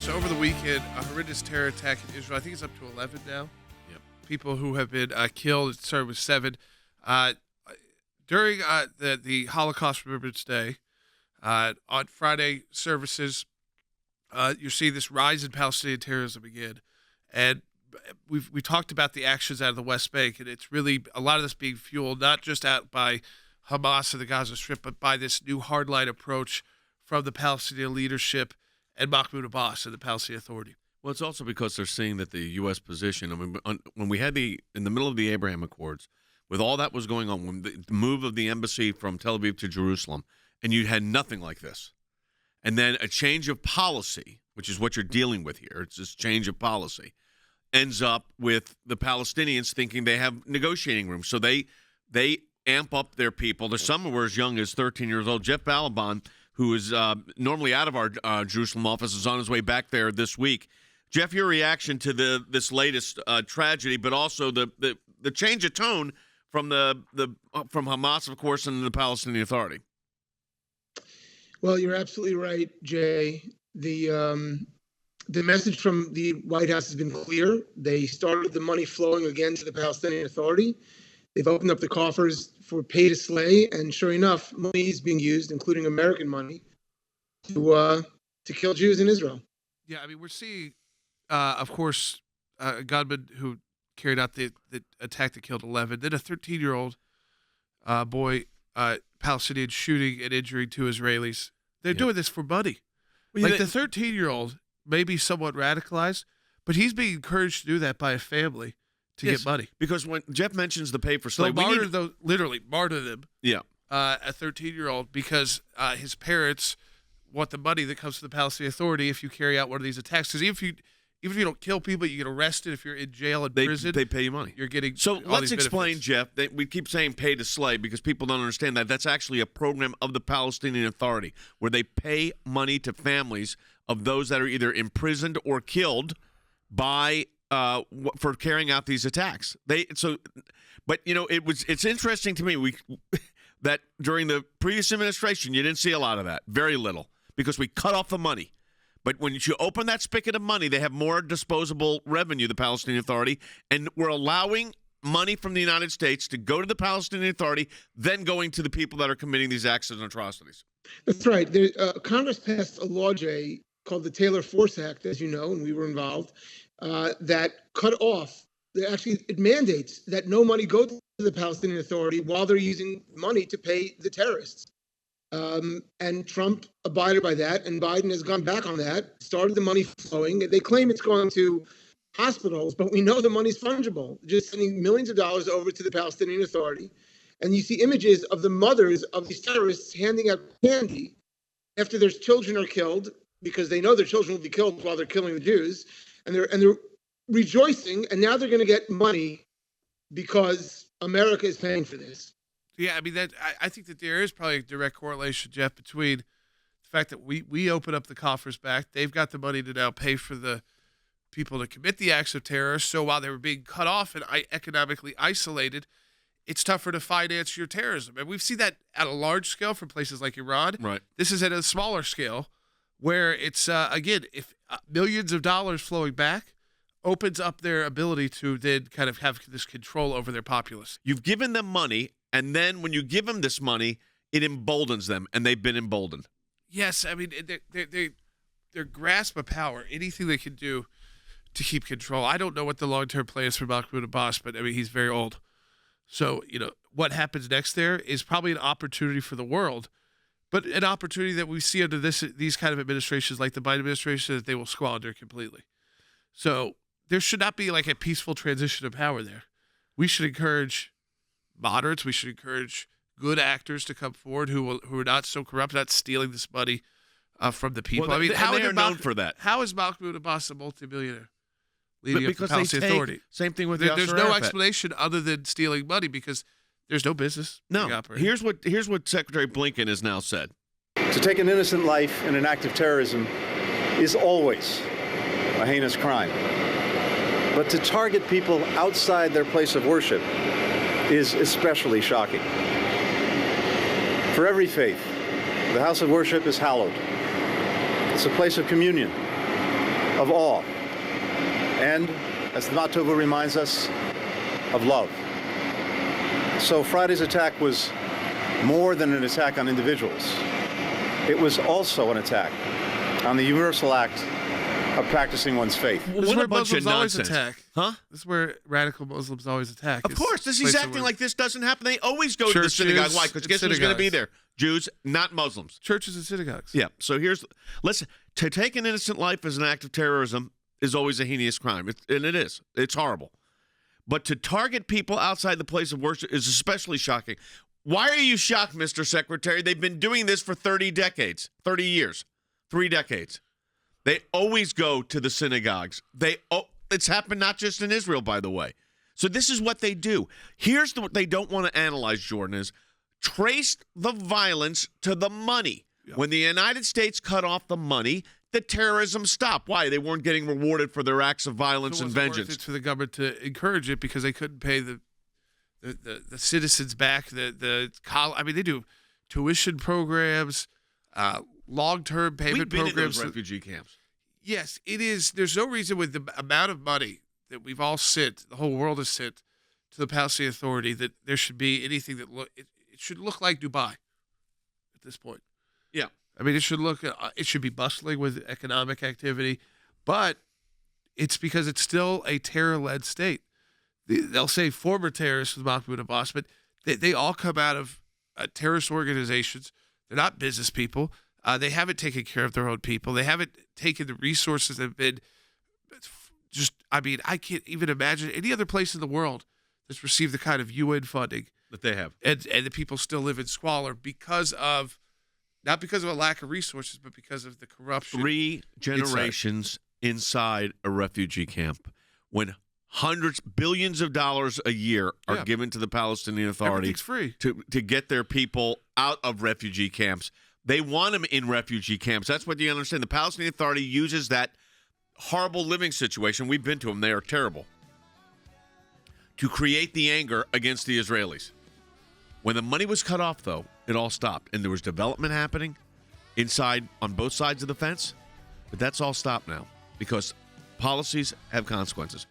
So over the weekend, a horrendous terror attack in Israel. I think it's up to 11 now. Yep. People who have been killed. It started with 7. During the Holocaust Remembrance Day, on Friday services, you're seeing this rise in Palestinian terrorism again. And we talked about the actions out of the West Bank, and it's really a lot of this being fueled not just out by Hamas and the Gaza Strip, but by this new hardline approach from the Palestinian leadership and Mahmoud Abbas and the Palestinian Authority. Well, it's also because they're seeing that the U.S. position, I mean, when we had in the middle of the Abraham Accords, with all that was going on, when the move of the embassy from Tel Aviv to Jerusalem, and you had nothing like this, and then a change of policy, which is what you're dealing with here, it's this change of policy, ends up with the Palestinians thinking they have negotiating room. So they amp up their people. There's some who are as young as 13 years old. Jeff Ballabon, who is normally out of our Jerusalem office, is on his way back there this week. Jeff, your reaction to this latest tragedy, but also the change of tone from from Hamas, of course, and the Palestinian Authority. Well, you're absolutely right, Jay. The message from the White House has been clear. They started the money flowing again to the Palestinian Authority. They've opened up the coffers for pay to slay, and sure enough, money is being used, including American money, to kill Jews in Israel. Yeah, I mean, we're seeing, of course, a gunman who carried out the attack that killed 11, then a 13-year-old boy, Palestinian, shooting and injuring 2 Israelis. They're doing this for money. Well, the 13-year-old may be somewhat radicalized, but he's being encouraged to do that by a family to get money. Because when Jeff mentions the pay for slave, literally martyr them. Yeah, a 13-year-old because his parents want the money that comes to the Palestinian Authority if you carry out one of these attacks. Because even if you don't kill people, you get arrested. If you're in jail and prison, they pay you money. You're getting so. All Let's these explain, benefits. Jeff. We keep saying pay to slay because people don't understand that. That's actually a program of the Palestinian Authority where they pay money to families of those that are either imprisoned or killed by for carrying out these attacks. But you know, it's interesting to me that during the previous administration you didn't see a lot of that, very little, because we cut off the money. But when you open that spigot of money, they have more disposable revenue, the Palestinian Authority, and we're allowing money from the United States to go to the Palestinian Authority, then going to the people that are committing these acts and atrocities. That's right. Congress passed a law, Jay, called the Taylor Force Act, as you know, and we were involved, that cut off, it mandates that no money go to the Palestinian Authority while they're using money to pay the terrorists. And Trump abided by that, and Biden has gone back on that, started the money flowing. They claim it's going to hospitals, but we know the money's fungible, just sending millions of dollars over to the Palestinian Authority. And you see images of the mothers of these terrorists handing out candy after their children are killed, because they know their children will be killed while they're killing the Jews, and they're rejoicing, and now they're going to get money because America is paying for this. Yeah, I mean, I think that there is probably a direct correlation, Jeff, between the fact that we open up the coffers back. They've got the money to now pay for the people to commit the acts of terror. So while they were being cut off and economically isolated, it's tougher to finance your terrorism. And we've seen that at a large scale from places like Iran. Right. This is at a smaller scale where it's, again, if millions of dollars flowing back opens up their ability to then kind of have this control over their populace. You've given them money, and then when you give them this money, it emboldens them, and they've been emboldened. Yes, I mean, their grasp of power, anything they can do to keep control. I don't know what the long-term plan is for Mahmoud Abbas, but I mean, he's very old. So, you know, what happens next there is probably an opportunity for the world, but an opportunity that we see under these kind of administrations like the Biden administration that they will squander completely. So there should not be like a peaceful transition of power there. We should encourage moderates. We should encourage good actors to come forward who are not so corrupt, not stealing this money from the people. Well, I mean, they are known for that. How is Mahmoud Abbas a multimillionaire leading up to the because Palestinian they take, Authority? same thing with There's Yasser no Arafat. explanation other than stealing money because there's no business. No. Here's what Secretary Blinken has now said. To take an innocent life in an act of terrorism is always a heinous crime. But to target people outside their place of worship is especially shocking. For every faith, the house of worship is hallowed. It's a place of communion. of all. And, as the motto reminds us, of love. So Friday's attack was more than an attack on individuals. It was also an attack on the universal act of practicing one's faith. This is What where a bunch of Muslims always nonsense. attack. Huh? This is where radical Muslims always attack. Of course, he's places acting where like this doesn't happen. They always go to the Churches synagogue. Why? Because and guess who's going to be synagogues. there? Jews, not Muslims. churches and synagogues. Yeah. So to take an innocent life as an act of terrorism is always a heinous crime, and it is. It's horrible. But to target people outside the place of worship is especially shocking. Why are you shocked, Mr. Secretary? They've been doing this for 30 years, 3 decades. They always go to the synagogues. It's happened not just in Israel, by the way. So this is what they do. Here's what they don't want to analyze, Jordan, is trace the violence to the money. Yeah. When the United States cut off the money, the terrorism stopped. Why? They weren't getting rewarded for their acts of violence It and wasn't worth vengeance. it for the government to encourage it because they couldn't pay the citizens back. I mean, they do tuition programs, long-term payment We've been in programs. those refugee camps. Yes, it is. There's no reason with the amount of money that we've all sent, the whole world has sent to the Palestinian Authority, that there should be anything that it should look like Dubai at this point. Yeah. I mean, it should be bustling with economic activity, but it's because it's still a terror-led state. They'll say former terrorists with Mahmoud Abbas, but they all come out of terrorist organizations. They're not business people. They haven't taken care of their own people. They haven't taken the resources that have been I can't even imagine any other place in the world that's received the kind of UN funding That they have. and the people still live in squalor not because of a lack of resources, but because of the corruption. 3 generations inside a refugee camp when billions of dollars a year are Yeah. given to the Palestinian Authority Everything's free. to get their people out of refugee camps. They want them in refugee camps. That's what you understand. The Palestinian Authority uses that horrible living situation. We've been to them. They are terrible. To create the anger against the Israelis. When the money was cut off, though, it all stopped. And there was development happening inside on both sides of the fence. But that's all stopped now because policies have consequences.